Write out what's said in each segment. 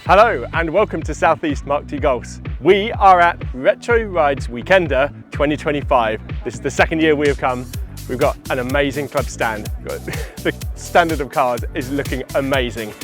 Hello and welcome to Southeast Mk2 Golfs. We are at Retro Rides Weekender 2025. This is the second year we have come. We've got an amazing club stand. The standard of cars is looking amazing.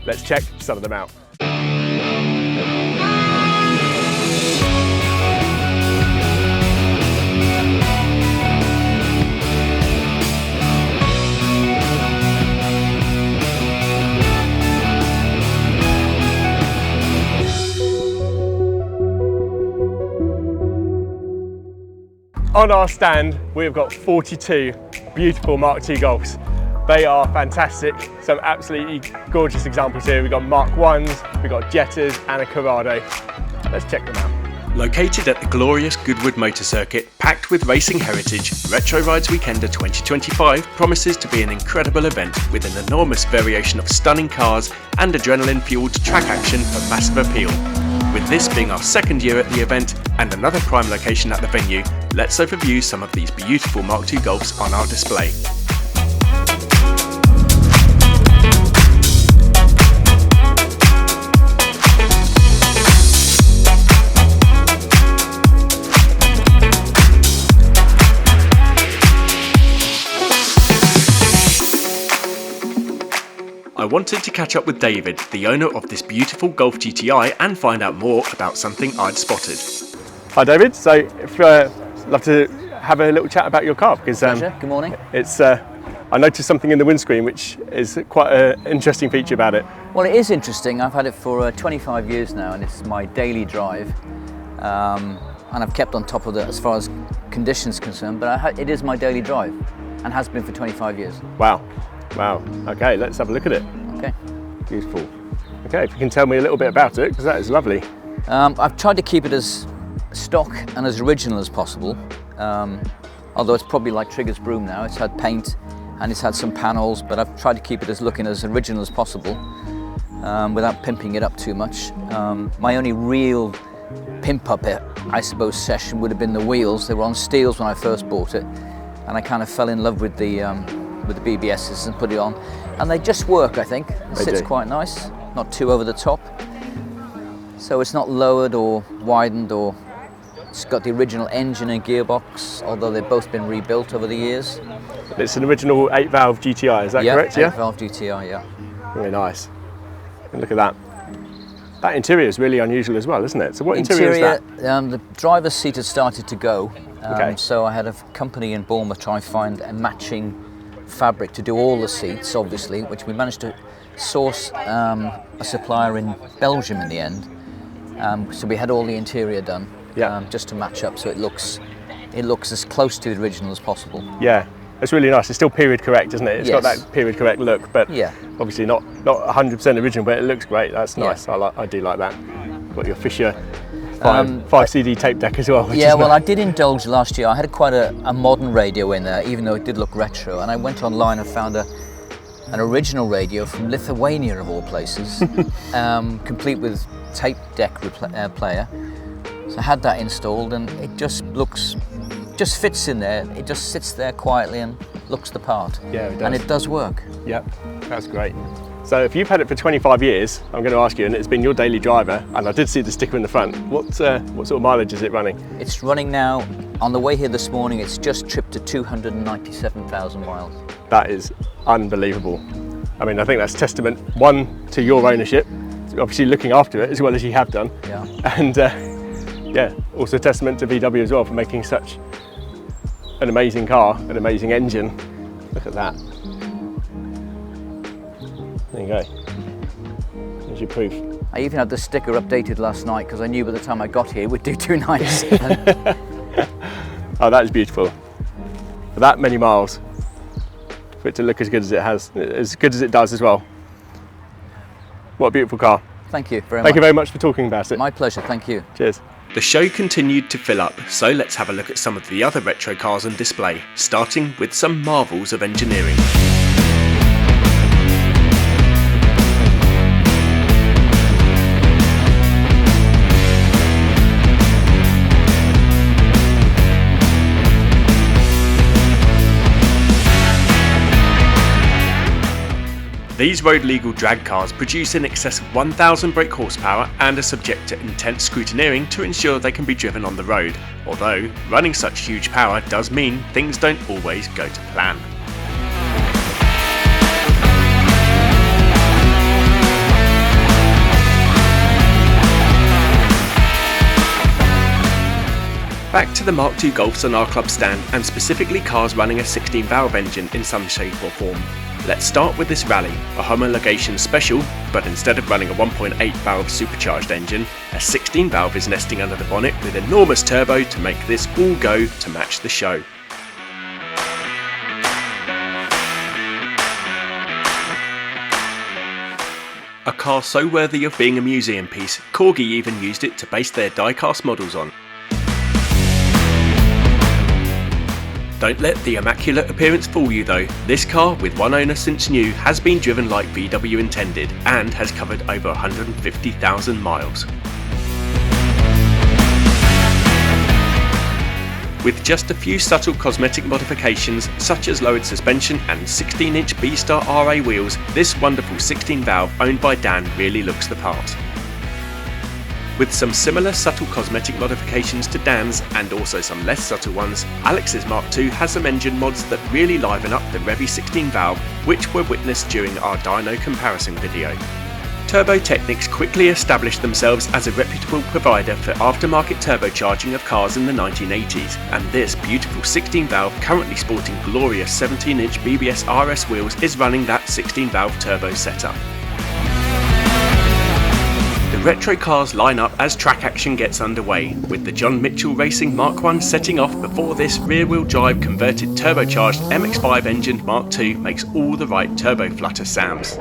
Let's check some of them out. On our stand, we've got 42 beautiful Mk2 Golfs. They are fantastic. Some absolutely gorgeous examples here. We've got Mk1s, we've got Jettas and a Corrado. Let's check them out. Located at the Glorious Goodwood Motor Circuit, packed with racing heritage, Retro Rides Weekender 2025 promises to be an incredible event with an enormous variation of stunning cars and adrenaline-fueled track action for massive appeal. With this being our second year at the event and another prime location at the venue, let's overview some of these beautiful Mk2 Golfs on our display. I wanted to catch up with David, the owner of this beautiful Golf GTI, and find out more about something I'd spotted. Hi David, so I'd love to have a little chat about your car because Good morning. It's I noticed something in the windscreen which is quite an interesting feature about it. Well, it is interesting. I've had it for 25 years now and it's my daily drive, and I've kept on top of it as far as conditions concerned, but it is my daily drive and has been for 25 years. Wow. Wow, okay, let's have a look at it. Okay. Beautiful. Okay, if you can tell me a little bit about it, because that is lovely. I've tried to keep it as stock and as original as possible, although it's probably like Trigger's broom now. It's had paint and it's had some panels, but I've tried to keep it as looking as original as possible without pimping it up too much. My only real pimp up it, I suppose, session would have been the wheels. They were on steels when I first bought it, and I kind of fell in love with the BBSs and put it on, and they just work. I think it sits quite nice, not too over the top, so it's not lowered or widened, or it's got the original engine and gearbox, although they've both been rebuilt over the years. It's an original 8-valve GTI, is that correct? Yeah, 8-valve GTI, yeah. Really nice. And look at that. That interior is really unusual as well, isn't it? So what interior is that? The driver's seat had started to go, okay. So I had a company in Bournemouth try and find a matching fabric to do all the seats, obviously, which we managed to source a supplier in Belgium in the end. So we had all the interior done, just to match up, so it looks as close to the original as possible. Yeah, it's really nice. It's still period correct, isn't it? It's got that period correct look, but obviously not 100% original, but it looks great. That's nice. I do like that. Got your Fisher 5 CD tape deck as well. Well, I did indulge last year. I had quite a modern radio in there, even though it did look retro, and I went online and found an original radio from Lithuania of all places, complete with tape deck player. So I had that installed, and it just fits in there. It just sits there quietly and looks the part. Yeah, it does. And it does work. Yep, that's great. So if you've had it for 25 years, I'm going to ask you, and it's been your daily driver, and I did see the sticker in the front, what sort of mileage is it running? It's running now, on the way here this morning, it's just tripped to 297,000 miles. That is unbelievable. I mean, I think that's testament, one, to your ownership, obviously looking after it as well as you have done, and also testament to VW as well for making such an amazing car, an amazing engine. Look at that. There you go. There's your proof. I even had the sticker updated last night because I knew by the time I got here it would do 297. Oh, that is beautiful. For that many miles, for it to look as good as it has, as good as it does as well. What a beautiful car. Thank you very much. Thank you very much for talking about it. My pleasure, thank you. Cheers. The show continued to fill up, so let's have a look at some of the other retro cars on display, starting with some marvels of engineering. These road-legal drag cars produce in excess of 1,000 brake horsepower and are subject to intense scrutineering to ensure they can be driven on the road, although running such huge power does mean things don't always go to plan. Back to the Mk2 Golfs on our club stand, and specifically cars running a 16-valve engine in some shape or form. Let's start with this Rally, a homologation special, but instead of running a 1.8-valve supercharged engine, a 16-valve is nesting under the bonnet with enormous turbo to make this all go to match the show. A car so worthy of being a museum piece, Corgi even used it to base their die-cast models on. Don't let the immaculate appearance fool you though. This car, with one owner since new, has been driven like VW intended and has covered over 150,000 miles. With just a few subtle cosmetic modifications such as lowered suspension and 16-inch B-Star RA wheels, this wonderful 16-valve owned by Dan really looks the part. With some similar subtle cosmetic modifications to Dan's and also some less subtle ones, Alex's Mk2 has some engine mods that really liven up the Revy 16-valve, which were witnessed during our dyno comparison video. Turbo Technics quickly established themselves as a reputable provider for aftermarket turbocharging of cars in the 1980s, and this beautiful 16-valve, currently sporting glorious 17-inch BBS RS wheels, is running that 16-valve turbo setup. The retro cars line up as track action gets underway, with the John Mitchell Racing Mk1 setting off before this rear-wheel drive converted turbocharged MX-5 engined Mk2 makes all the right turbo flutter sounds.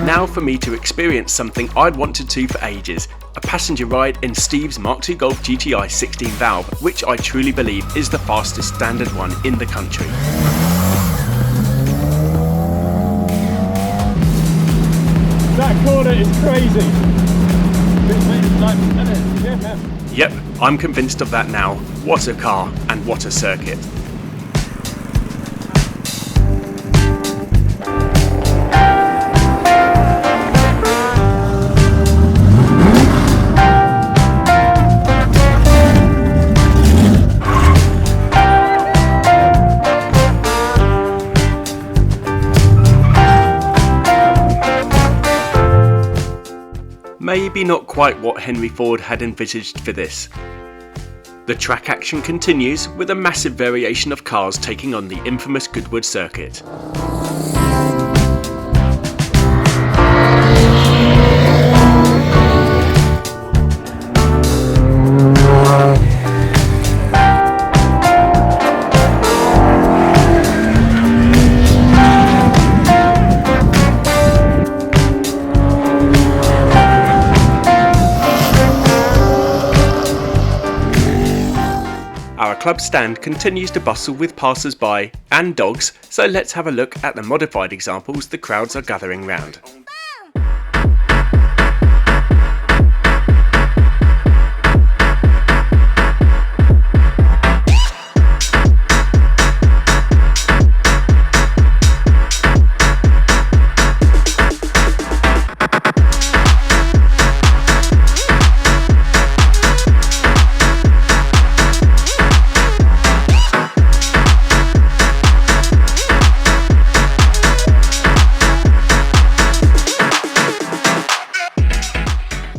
Now for me to experience something I'd wanted to for ages, a passenger ride in Steve's Mk2 Golf GTI 16-valve, which I truly believe is the fastest standard one in the country. That corner is crazy. Yep, I'm convinced of that now. What a car and what a circuit. Maybe not quite what Henry Ford had envisaged for this. The track action continues with a massive variation of cars taking on the infamous Goodwood circuit. Our club stand continues to bustle with passers-by and dogs, so let's have a look at the modified examples the crowds are gathering round.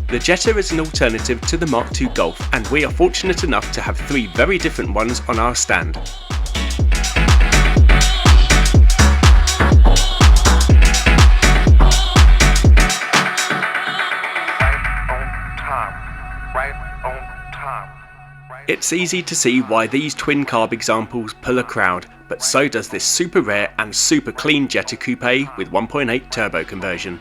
The Jetta is an alternative to the Mk2 Golf, and we are fortunate enough to have three very different ones on our stand. It's easy to see why these twin carb examples pull a crowd, but so does this super rare and super clean Jetta Coupe with 1.8 turbo conversion.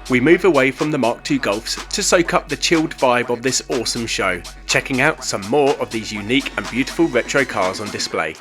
We move away from the Mk2 Golfs to soak up the chilled vibe of this awesome show, checking out some more of these unique and beautiful retro cars on display.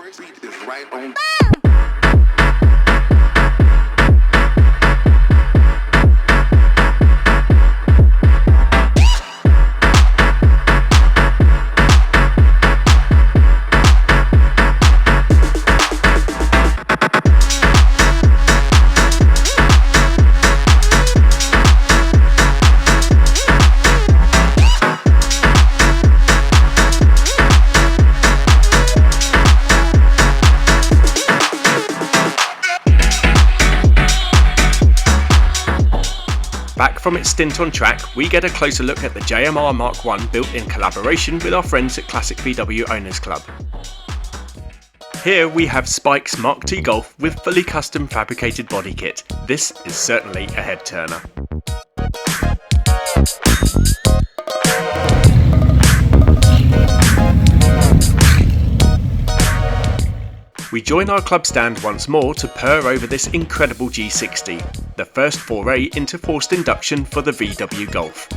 from its stint on track, we get a closer look at the JMR Mk1 built in collaboration with our friends at Classic VW Owners Club. Here we have Spike's Mk2 Golf with fully custom fabricated body kit. This is certainly a head turner. We join our club stand once more to purr over this incredible G60, the first foray into forced induction for the VW Golf.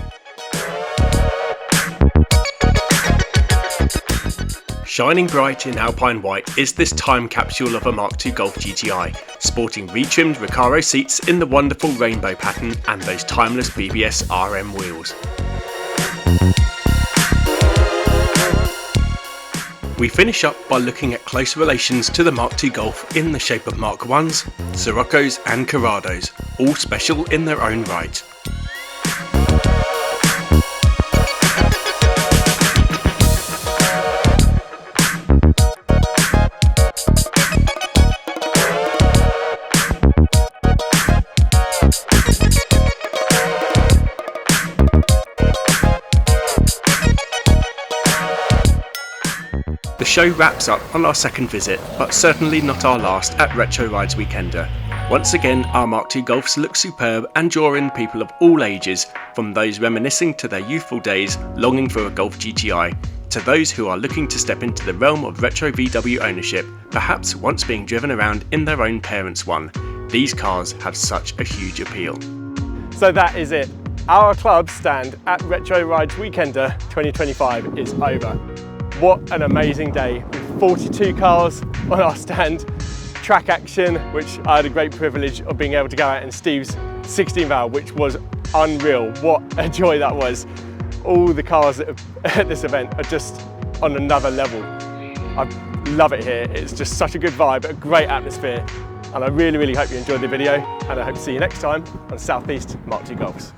Shining bright in alpine white is this time capsule of a Mk2 Golf GTI, sporting retrimmed Recaro seats in the wonderful rainbow pattern and those timeless BBS RM wheels. We finish up by looking at close relations to the Mk2 Golf in the shape of Mk1s, Siroccos and Corrados, all special in their own right. The show wraps up on our second visit, but certainly not our last at Retro Rides Weekender. Once again, our Mk2 Golfs look superb and draw in people of all ages, from those reminiscing to their youthful days, longing for a Golf GTI, to those who are looking to step into the realm of retro VW ownership, perhaps once being driven around in their own parents' one. These cars have such a huge appeal. So that is it. Our club stand at Retro Rides Weekender 2025 is over. What an amazing day, with 42 cars on our stand, track action, which I had a great privilege of being able to go out in Steve's 16 valve, which was unreal. What a joy that was. All the cars at this event are just on another level. I love it here. It's just such a good vibe, a great atmosphere, and I really hope you enjoyed the video, and I hope to see you next time on Southeast Mk2 Golfs.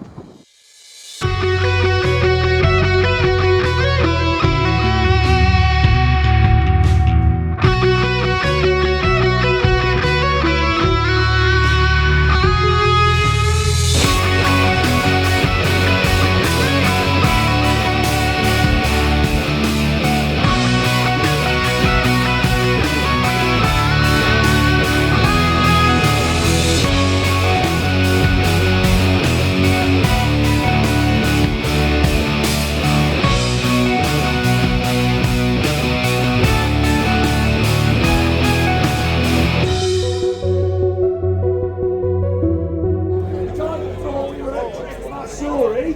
Sorry.